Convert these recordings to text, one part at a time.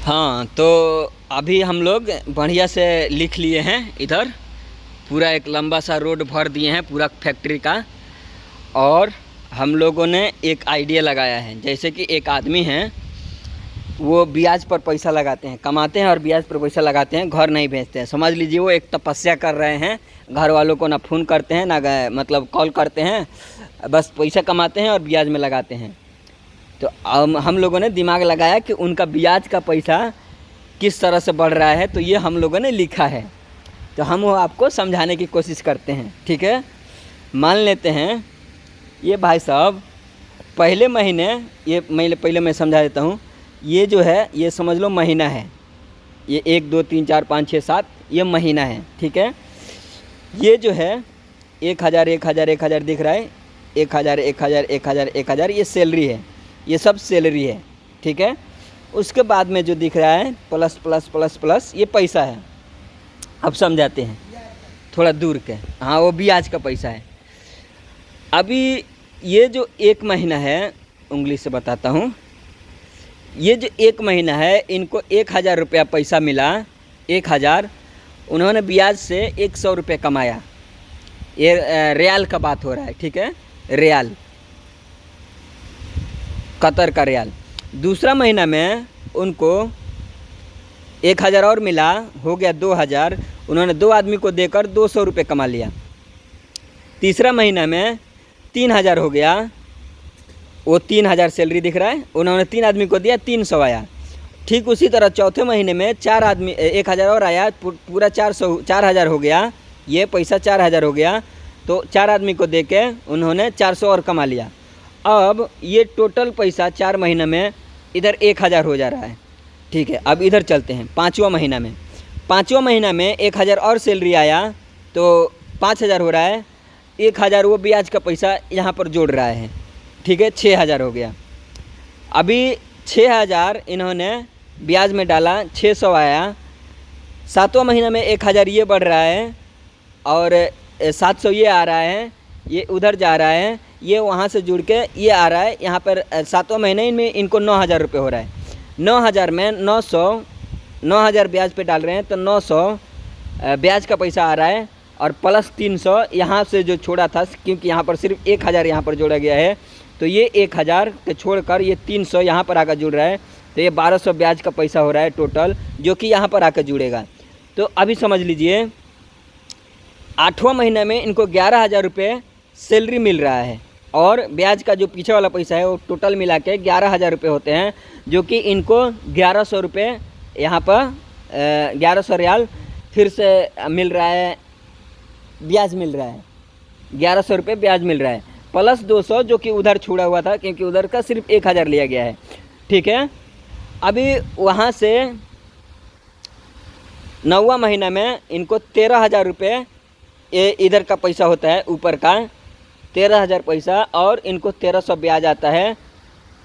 हाँ, तो अभी हम लोग बढ़िया से लिख लिए हैं। इधर पूरा एक लंबा सा रोड भर दिए हैं पूरा फैक्ट्री का। और हम लोगों ने एक आइडिया लगाया है, जैसे कि एक आदमी हैं, वो ब्याज पर पैसा लगाते हैं, कमाते हैं और ब्याज पर पैसा लगाते हैं, घर नहीं भेजते हैं। समझ लीजिए वो एक तपस्या कर रहे हैं। घर वालों को ना फ़ोन करते हैं, ना मतलब कॉल करते हैं, बस पैसा कमाते हैं और ब्याज में लगाते हैं। तो हम लोगों ने दिमाग लगाया कि उनका ब्याज का पैसा किस तरह से बढ़ रहा है, तो ये हम लोगों ने लिखा है। तो हम वो आपको समझाने की कोशिश करते हैं, ठीक है। मान लेते हैं ये भाई साहब पहले महीने, ये पहले मैं समझा देता हूँ। ये जो है ये समझ लो महीना है, ये 1 2 3 4 5 6 7 ये महीना है, ठीक है। ये जो है 1000 1000 1000 दिख रहा है, 1000 1000 1000 1000 ये सैलरी है, ये सब सैलरी है, ठीक है। उसके बाद में जो दिख रहा है प्लस प्लस प्लस प्लस ये पैसा है। अब समझाते हैं थोड़ा दूर के, हाँ वो ब्याज का पैसा है। अभी ये जो 1 महीना है, उंगली से बताता हूँ, ये जो 1 महीना है इनको 1000 रुपया पैसा मिला, 1000 उन्होंने ब्याज से 100 रुपये कमाया। ये रियाल का बात हो रहा है, ठीक है, रियाल, कतर का रियाल। दूसरा महीना में उनको 1000 और मिला, हो गया 2000, उन्होंने 2 आदमी को देकर 200 रुपये कमा लिया। तीसरा महीना में 3000 हो गया, वो 3000 सैलरी दिख रहा है, उन्होंने 3 आदमी को दिया, 300 आया। ठीक उसी तरह चौथे महीने में 4 आदमी 1000 और आया, पूरा 4000 हो गया, ये पैसा 4000 हो गया, तो 4 आदमी को देके उन्होंने 400 और कमा लिया। अब ये टोटल पैसा 4 महीने में इधर 1000 हो जा रहा है, ठीक है। अब इधर चलते हैं 5वां महीना में। 5वां महीना में 1000 और सैलरी आया तो 5000 हो रहा है, 1000 वो ब्याज का पैसा यहाँ पर जोड़ रहा है, ठीक है, 6000 हो गया। अभी 6000 इन्होंने ब्याज में डाला, 600 आया। 7वां महीना में 1000 ये बढ़ रहा है और 700 ये आ रहा है, ये उधर जा रहा है, ये वहाँ से जुड़ के ये आ रहा है। यहाँ पर 7वां महीने में इनको 9000 रुपये हो रहा है। 9000 में 9000 ब्याज पे डाल रहे हैं तो 900 ब्याज का पैसा आ रहा है और प्लस 300 यहाँ से जो छोड़ा था, क्योंकि यहाँ पर सिर्फ 1000 यहाँ पर जोड़ा गया है, तो ये 1000 के छोड़कर ये 300 यहाँ पर आकर जुड़ रहा है, तो ये 1200 ब्याज का पैसा हो रहा है टोटल, जो कि यहाँ पर आकर जुड़ेगा। तो अभी समझ लीजिए 8वां महीने में इनको 11000 रुपये सैलरी मिल रहा है और ब्याज का जो पीछे वाला पैसा है वो टोटल मिला के 11000 रुपये होते हैं, जो कि इनको 1100 रुपये यहाँ पर 1100 रियाल फिर से मिल रहा है, ब्याज मिल रहा है, 1100 रुपये ब्याज मिल रहा है, प्लस 200 जो कि उधर छूड़ा हुआ था, क्योंकि उधर का सिर्फ 1000 लिया गया है, ठीक है। अभी वहाँ से 9वां महीना में इनको 13000 रुपये ये इधर का पैसा होता है, ऊपर का 13000 पैसा, और इनको 1300 ब्याज आता है,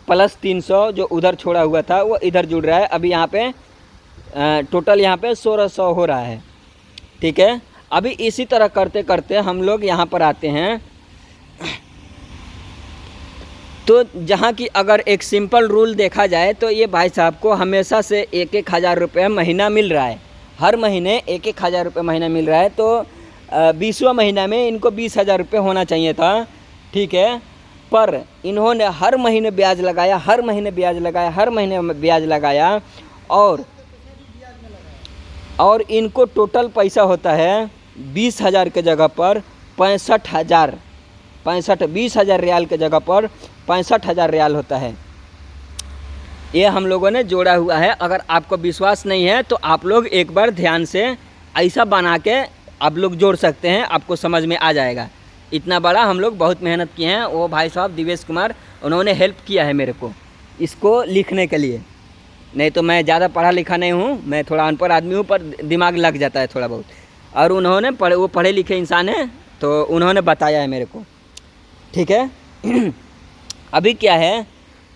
प्लस 300 जो उधर छोड़ा हुआ था वो इधर जुड़ रहा है। अभी यहाँ पे टोटल यहाँ पे 1600 हो रहा है, ठीक है। अभी इसी तरह करते करते हम लोग यहाँ पर आते हैं, तो जहाँ की अगर एक सिंपल रूल देखा जाए तो ये भाई साहब को हमेशा से 1000 रुपये महीना मिल रहा है, हर महीने 1000 रुपये महीना मिल रहा है। तो 20वां महीना में इनको 20000 रुपये होना चाहिए था, ठीक है, पर इन्होंने हर महीने ब्याज लगाया, हर महीने ब्याज लगाया, हर महीने ब्याज लगाया, और इनको टोटल पैसा होता है 20000 के जगह पर 65000, 20000 रियाल के जगह पर 65000 रियाल होता है। ये हम लोगों ने जोड़ा हुआ है। अगर आपको विश्वास नहीं है तो आप लोग एक बार ध्यान से ऐसा बना के आप लोग जोड़ सकते हैं, आपको समझ में आ जाएगा। इतना बड़ा हम लोग बहुत मेहनत किए हैं, वो भाई साहब दिवेश कुमार उन्होंने हेल्प किया है मेरे को इसको लिखने के लिए, नहीं तो मैं ज़्यादा पढ़ा लिखा नहीं हूँ, मैं थोड़ा अनपढ़ आदमी हूँ, पर दिमाग लग जाता है थोड़ा बहुत, और उन्होंने वो पढ़े लिखे इंसान है तो उन्होंने बताया है मेरे को, ठीक है। अभी क्या है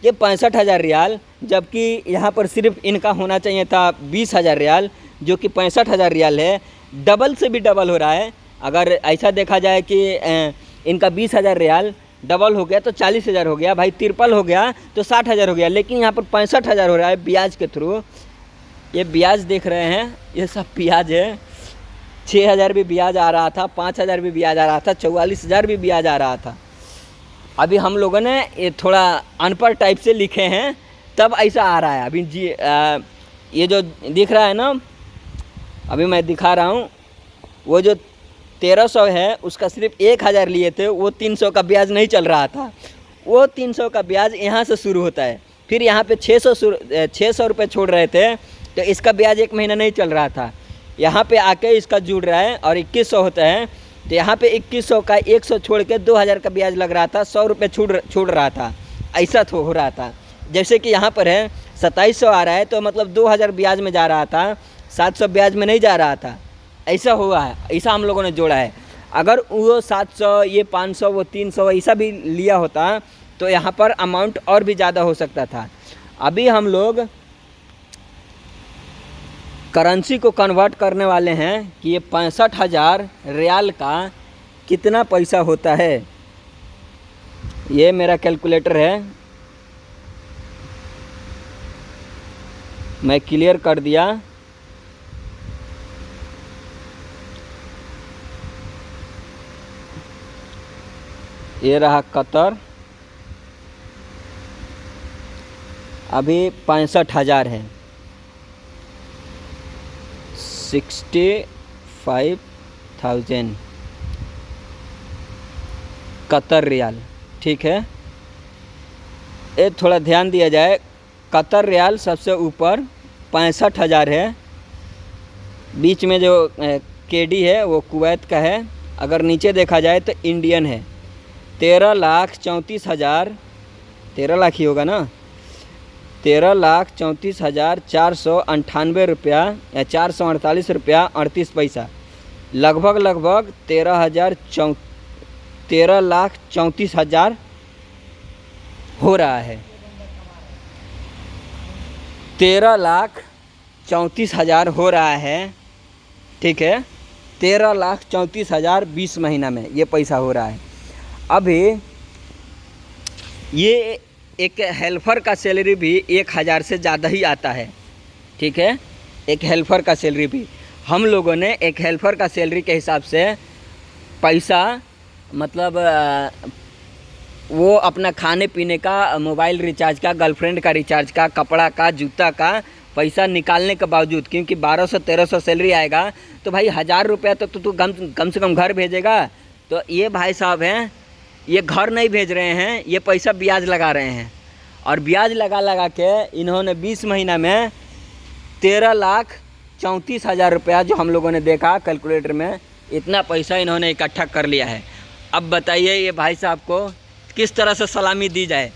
कि 65000 रियाल, जबकि यहाँ पर सिर्फ इनका होना चाहिए था 20000 रियाल, जो कि 65000 रियाल है, डबल से भी डबल हो रहा है। अगर ऐसा देखा जाए कि इनका 20000 रियाल डबल हो गया तो 40000 हो गया, भाई 53 हो गया तो 60000 हो गया, लेकिन यहाँ पर 65000 हो रहा है ब्याज के थ्रू। ये ब्याज देख रहे हैं, ये सब ब्याज है। 6,000 भी ब्याज आ रहा था, 5,000 भी ब्याज आ रहा था, 44,000 भी ब्याज आ रहा था। अभी हम लोगों ने ये थोड़ा अनपढ़ टाइप से लिखे हैं, तब ऐसा आ रहा है। अभी जी ये जो दिख रहा है ना, अभी मैं दिखा रहा हूँ, वो जो 1300 है उसका सिर्फ 1,000 लिए थे, वो 300 का ब्याज नहीं चल रहा था। वो 300 का ब्याज यहाँ से शुरू होता है, फिर यहाँ पे 600 रुपये छोड़ रहे थे, तो इसका ब्याज 1 महीना नहीं चल रहा था। यहाँ पे आके इसका जुड़ रहा है और 2100 होता है, तो यहाँ पे 2100 का 100 छोड़ के 2,000 का ब्याज लग रहा था, 100 रुपये छूट रहा था, ऐसा हो रहा था। जैसे कि यहाँ पर है 2700 आ रहा है, तो मतलब 2,000 ब्याज में जा रहा था, 700 ब्याज में नहीं जा रहा था। ऐसा हुआ है, ऐसा हम लोगों ने जोड़ा है। अगर वो 700, ये 500, वो 300 ऐसा भी लिया होता तो यहाँ पर अमाउंट और भी ज़्यादा हो सकता था। अभी हम लोग करेंसी को कन्वर्ट करने वाले हैं कि ये 65,000 रियाल का कितना पैसा होता है। ये मेरा कैलकुलेटर है, मैं क्लियर कर दिया। ये रहा कतर, अभी 65,000 है, 65,000 कतर रियाल। ठीक है, ये थोड़ा ध्यान दिया जाए, कतर रियाल सबसे ऊपर 65,000 है, बीच में जो केडी है वो कुवैत का है, अगर नीचे देखा जाए तो इंडियन है। 13,34,000, 13 लाख ही होगा ना, 13,34,498 रुपया या 448 रुपया 38 पैसा, लगभग 13,34,000 हो रहा है। 13,34,000 हो रहा है। ठीक है, 13,34,000 20 महीना में ये पैसा हो रहा है। अभी ये एक हेल्पर का सैलरी भी 1,000 से ज़्यादा ही आता है। ठीक है, एक हेल्पर का सैलरी भी, हम लोगों ने एक हेल्पर का सैलरी के हिसाब से पैसा, मतलब वो अपना खाने पीने का, मोबाइल रिचार्ज का, गर्लफ्रेंड का रिचार्ज का, कपड़ा का, जूता का पैसा निकालने के बावजूद, क्योंकि 1200-1300 सैलरी आएगा तो भाई 1,000 रुपया तो तू कम से कम घर भेजेगा। तो ये भाई साहब हैं, ये घर नहीं भेज रहे हैं, ये पैसा ब्याज लगा रहे हैं, और ब्याज लगा के इन्होंने 20 महीना में 13,34,000 रुपया, जो हम लोगों ने देखा कैलकुलेटर में, इतना पैसा इन्होंने इकट्ठा कर लिया है। अब बताइए ये भाई साहब को किस तरह से सलामी दी जाए।